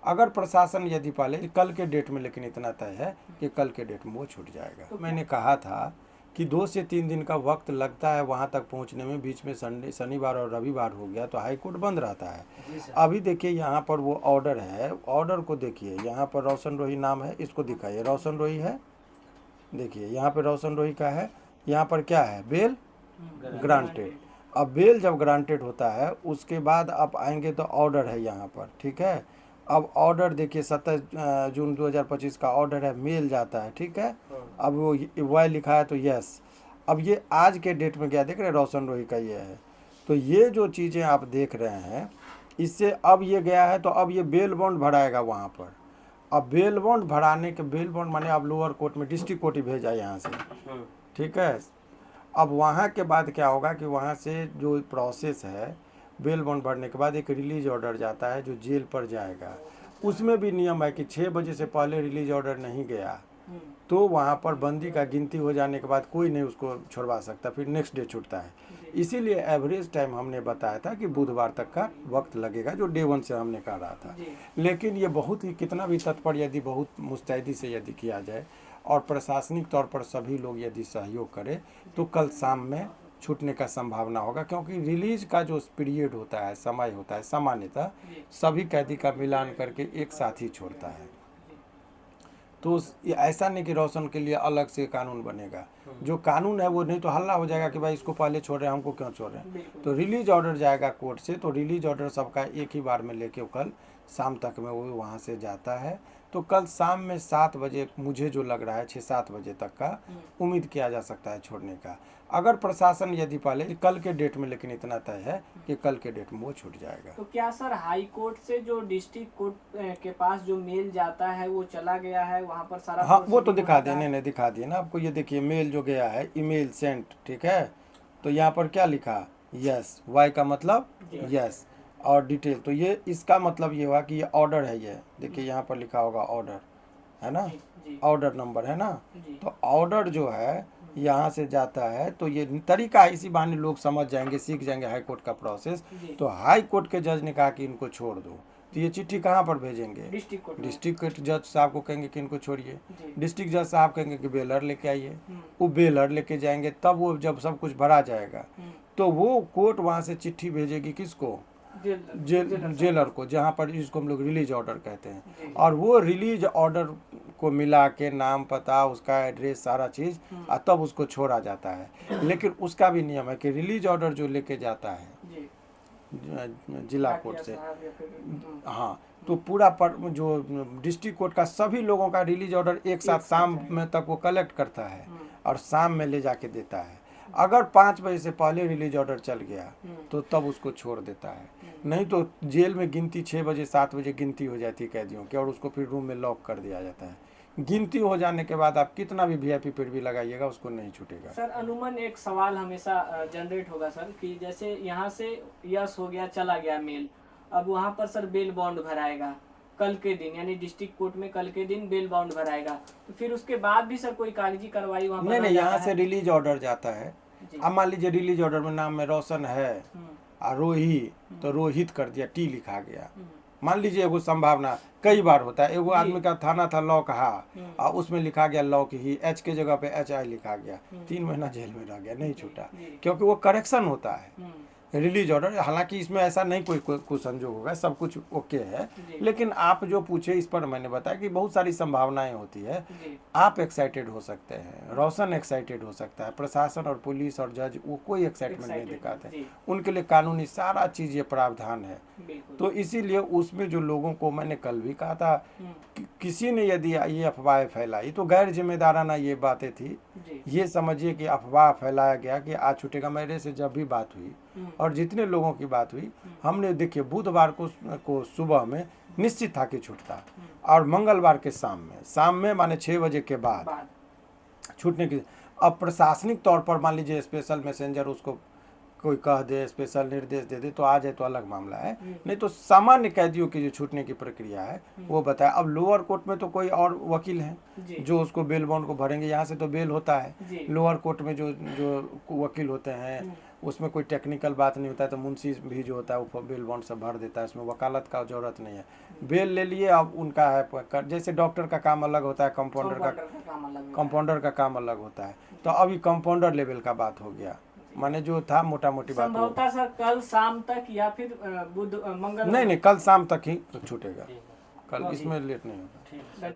अगर प्रशासन यदि पाले कल के डेट में, लेकिन इतना तय है कि कल के डेट में वो छूट जाएगा। तो मैंने कहा था कि 2 से 3 दिन का वक्त लगता है वहाँ तक पहुँचने में, बीच में शनिवार और रविवार हो गया तो हाई कोर्ट बंद रहता है। अभी देखिए यहाँ पर वो ऑर्डर है, ऑर्डर को देखिए, यहाँ पर रोशन रोही नाम है, इसको दिखाइए, रोशन रोही है, देखिए यहाँ पर रोशन रोही का है, यहाँ पर क्या है, बेल ग्रांटेड। अब बेल जब ग्रांटेड होता है उसके बाद आप आएंगे तो ऑर्डर है यहाँ पर, ठीक है। अब ऑर्डर देखिए 27 जून 2025 का ऑर्डर है, मेल जाता है, ठीक है। अब वो वाई लिखा है तो यस। अब ये आज के डेट में क्या देख रहे हैं, रोशन रोही का ये है। तो ये जो चीज़ें आप देख रहे हैं, इससे अब ये गया है तो अब ये बेल बॉन्ड भराएगा वहाँ पर। अब बेल बॉन्ड भराने के, बेल बॉन्ड माने आप लोअर कोर्ट में डिस्ट्रिक्ट कोर्ट ही भेजा यहाँ से, ठीक है। अब वहाँ के बाद क्या होगा कि वहाँ से जो प्रोसेस है, बेल बॉन्ड भरने के बाद एक रिलीज ऑर्डर जाता है जो जेल पर जाएगा। उसमें भी नियम है कि 6 बजे से पहले रिलीज ऑर्डर नहीं गया तो वहाँ पर बंदी का गिनती हो जाने के बाद कोई नहीं उसको छुड़वा सकता, फिर नेक्स्ट डे छूटता है। इसीलिए एवरेज टाइम हमने बताया था कि बुधवार तक का वक्त लगेगा, जो डे 1 से हमने कहा रहा था। लेकिन ये बहुत ही, कितना भी तत्पर यदि बहुत मुस्तैदी से यदि किया जाए और प्रशासनिक तौर पर सभी लोग यदि सहयोग करें तो कल शाम में छूटने का संभावना होगा, क्योंकि रिलीज का जो पीरियड होता है, समय होता है, सामान्यतः सभी कैदी का मिलान करके एक साथ ही छोड़ता है। तो ऐसा नहीं कि रोशन के लिए अलग से कानून बनेगा, जो कानून है वो, नहीं तो हल्ला हो जाएगा कि भाई इसको पहले छोड़ रहे हैं, हमको क्यों छोड़ रहे हैं। तो रिलीज ऑर्डर जाएगा कोर्ट से, तो रिलीज ऑर्डर सबका एक ही बार में लेके कल शाम तक में वो वहाँ से जाता है। तो कल शाम में 7 बजे, मुझे जो लग रहा है 6-7 बजे तक का उम्मीद किया जा सकता है छोड़ने का, अगर प्रशासन यदि पाले कल के डेट में, लेकिन इतना तय है कि कल के डेट में वो छूट जाएगा। तो क्या सर हाई कोर्ट से जो डिस्ट्रिक्ट कोर्ट के पास जो मेल जाता है वो चला गया है, वहाँ पर सारा? हाँ वो तो दिखा दिए, नहीं दिखा दिए ना आपको, ये देखिए मेल जो गया है, ईमेल सेंट, ठीक है। तो यहाँ पर क्या लिखा, यस, वाई का मतलब यस, और डिटेल, तो ये इसका मतलब ये हुआ कि ये ऑर्डर है। ये देखिए यहाँ पर लिखा होगा ऑर्डर, है ना, ऑर्डर नंबर है ना। तो ऑर्डर जो है यहाँ से जाता है, तो ये तरीका इसी बहाने लोग समझ जाएंगे, सीख जाएंगे हाई कोर्ट का प्रोसेस। तो हाई कोर्ट के जज ने कहा कि इनको छोड़ दो, तो ये चिट्ठी कहाँ पर भेजेंगे, डिस्ट्रिक्ट कोर्ट जज साहब को कहेंगे कि इनको छोड़िए, डिस्ट्रिक्ट जज साहब कहेंगे कि बेलर लेके आइए, वो बेलर लेके जाएंगे, तब वो जब सब कुछ भरा जाएगा तो वो कोर्ट वहाँ से चिट्ठी भेजेगी किसको, जेलर को, जहाँ पर इसको हम लोग रिलीज ऑर्डर कहते हैं। और वो रिलीज ऑर्डर को मिला के नाम, पता, उसका एड्रेस, सारा चीज़, और तब उसको छोड़ा जाता है। लेकिन उसका भी नियम है कि रिलीज ऑर्डर जो लेके जाता है जिला कोर्ट से, हाँ, तो पूरा जो डिस्ट्रिक्ट कोर्ट का सभी लोगों का रिलीज ऑर्डर एक साथ शाम में तक वो कलेक्ट करता है और शाम में ले जाके देता है। अगर 5 बजे से पहले रिलीज ऑर्डर चल गया तो तब उसको छोड़ देता है, नहीं तो जेल में गिनती 6 बजे 7 बजे गिनती हो जाती है कैदियों की, और उसको फिर रूम में लॉक कर दिया जाता है। गिनती हो जाने के बाद आप कितना भी वीआईपी पीरियड भी लगाइएगा उसको नहीं छूटेगा। सर अनुमान एक सवाल हमेशा जनरेट होगा सर कि जैसे यहाँ से यस हो गया, चला गया मेल, अब वहाँ पर सर बेल बॉन्ड भराएगा कल के दिन, यानी डिस्ट्रिक्ट कोर्ट में कल के दिन बेल बॉन्ड भराएगा, तो फिर उसके बाद भी सर कोई कागजी कार्रवाई वहाँ पर नहीं, यहाँ से रिलीज ऑर्डर जाता है। अब मान लीजिए रिलीज ऑर्डर में नाम में रोशन है और रोही, तो रोहित कर दिया, टी लिखा गया। मान लीजिए एगो संभावना कई बार होता है, एगो आदमी का थाना था लौकहा और उसमें लिखा गया लौक ही, एच के जगह पे HI लिखा गया, 3 महीना जेल में रह गया, नहीं छूटा, क्योंकि वो करेक्शन होता है रिलीज ऑर्डर। हालांकि इसमें ऐसा नहीं कोई संजोग होगा, सब कुछ ओके है। लेकिन आप जो पूछे इस पर मैंने बताया कि बहुत सारी संभावनाएं होती है। आप एक्साइटेड हो सकते हैं, रोशन एक्साइटेड हो सकता है, प्रशासन और पुलिस और जज वो कोई एक्साइटमेंट नहीं दिखाते, उनके लिए कानूनी सारा चीज़ ये प्रावधान है। तो इसीलिए उसमें जो लोगों को, मैंने कल भी कहा था, किसी ने यदि ये अफवाह फैलाई तो गैर जिम्मेदाराना ये बातें थी। ये समझिए कि अफवाह फैलाया गया कि आज छूटेगा। मेरे से जब भी बात हुई और जितने लोगों की बात हुई, हमने देखिए बुधवार को सुबह में निश्चित था कि छूटता, और मंगलवार के शाम में माने 6 बजे के बाद छूटने की। अब प्रशासनिक तौर पर मान लीजिए स्पेशल मैसेंजर उसको कोई कह दे, स्पेशल निर्देश दे दे तो आ जाए तो अलग मामला है, नहीं तो सामान्य कैदियों की जो छूटने की प्रक्रिया है वो बताए। अब लोअर कोर्ट में तो कोई और वकील हैं जी जो उसको बेल बॉन्ड को भरेंगे, यहाँ से तो बेल होता है। जी लोअर कोर्ट में जो जो वकील होते हैं उसमें कोई टेक्निकल बात नहीं होता है, तो मुंशी भी जो होता है वो बेल बॉन्ड सब भर देता है, उसमें वकालत का जरूरत नहीं है। बेल ले लिए, अब उनका है जैसे डॉक्टर का काम अलग होता है, कंपाउंडर का काम अलग है। कंपाउंडर का काम अलग होता है। तो अभी कंपाउंडर लेवल का बात हो गया, माने जो था मोटा मोटी बात हो। संभवतः सर कल शाम तक या फिर मंगल नहीं, कल शाम तक ही छूटेगा, कल इसमें लेट नहीं होगा। ठीक है।